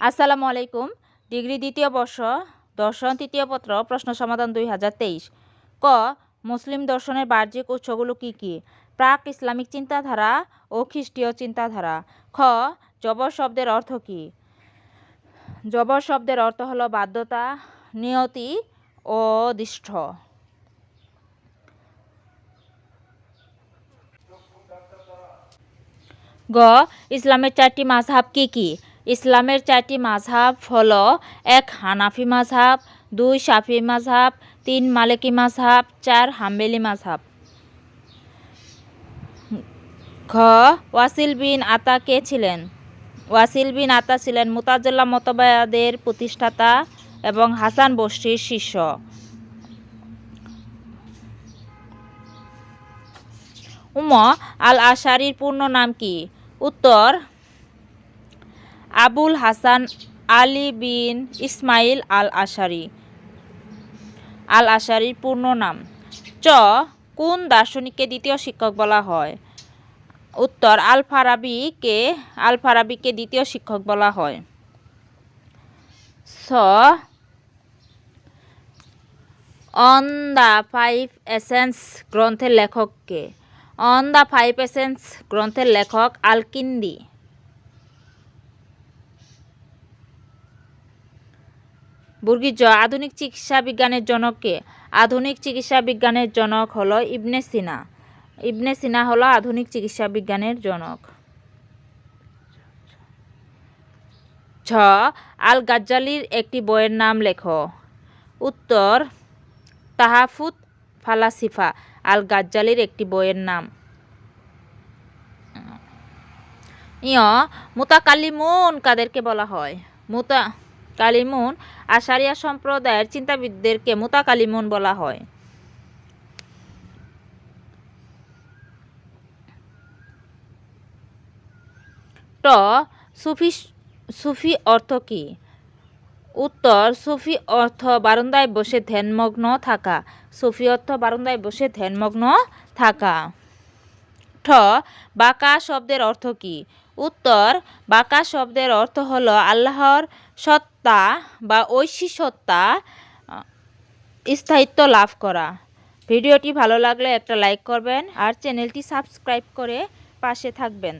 আসসালামু আলাইকুম। ডিগ্রি দ্বিতীয় বর্ষ দর্শন তৃতীয় পত্র প্রশ্ন সমাধান 2023। ক. মুসলিম দর্শনের বাহ্যিক উৎসগুলো কি কি? প্রাক ইসলামিক চিন্তাধারা ও খ্রিস্টীয় চিন্তাধারা। খ. জবর শব্দের অর্থ কী? জবর শব্দের অর্থ হলো বাধ্যতা, নিয়তি ও দৃষ্ট। গ. ইসলামের চারটি মাযহাব কি কি? ইসলামের চারটি মাযহাব হলো: ১. হানাফি মাযহাব, ২. শাফিঈ মাযহাব, ৩. মালিকি মাযহাব, ৪. হাম্বলি মাযহাব। ঘ. ওয়াসিল বিন আতা কে ছিলেন? ওয়াসিল বিন আতা ছিলেন মুতাজিলা মতবাদের প্রতিষ্ঠাতা এবং হাসান বসরির শিষ্য। আল আশারির পূর্ণ নাম কি? উত্তর: আবুল হাসান আলী বিন ইসমাইল আল আশারি। আল আশারির পূর্ণ নাম। চ. কোন দার্শনিককে দ্বিতীয় শিক্ষক বলা হয়? উত্তর: আল ফারাবিকে দ্বিতীয় শিক্ষক বলা হয়। ছ. অন দ্য ফাইভ এসেন্স গ্রন্থের লেখক কে? অন দ্য ফাইভ এসেন্স গ্রন্থের লেখক আল-কিন্দি। জ. আধুনিক চিকিৎসা বিজ্ঞানের জনক কে? আধুনিক চিকিৎসা বিজ্ঞানের জনক হলো ইবনে সিনা। ইবনে সিনা হলো আধুনিক চিকিৎসা বিজ্ঞানের জনক। ঝ. আল গাজ্জালির একটি বইয়ের নাম লেখো। উত্তর: তাহফুত ফালাসিফা। আল গাজ্জালির একটি বইয়ের নাম। মুতাকাল্লিমুন কাদেরকে বলা হয়? মুতাকাল্লিমুন আশারিয়া সম্প্রদায়ের চিন্তাবিদদেরকে মুতাকাল্লিমুন বলা হয়। ট. সুফি অর্থ কী? উত্তর: সুফি অর্থ বারান্দায় বসে ধ্যানমগ্ন থাকা। সুফি অর্থ বারান্দায় বসে ধ্যানমগ্ন থাকা। ঠ. বাকা শব্দের অর্থ কী? উত্তর: বাকা শব্দের অর্থ হলো আল্লাহর সত্তা বা ঐশী সত্তা স্থায়িত্ব লাভ করা। ভিডিওটি ভালো লাগলে একটা লাইক করবেন আর চ্যানেলটি সাবস্ক্রাইব করে পাশে থাকবেন।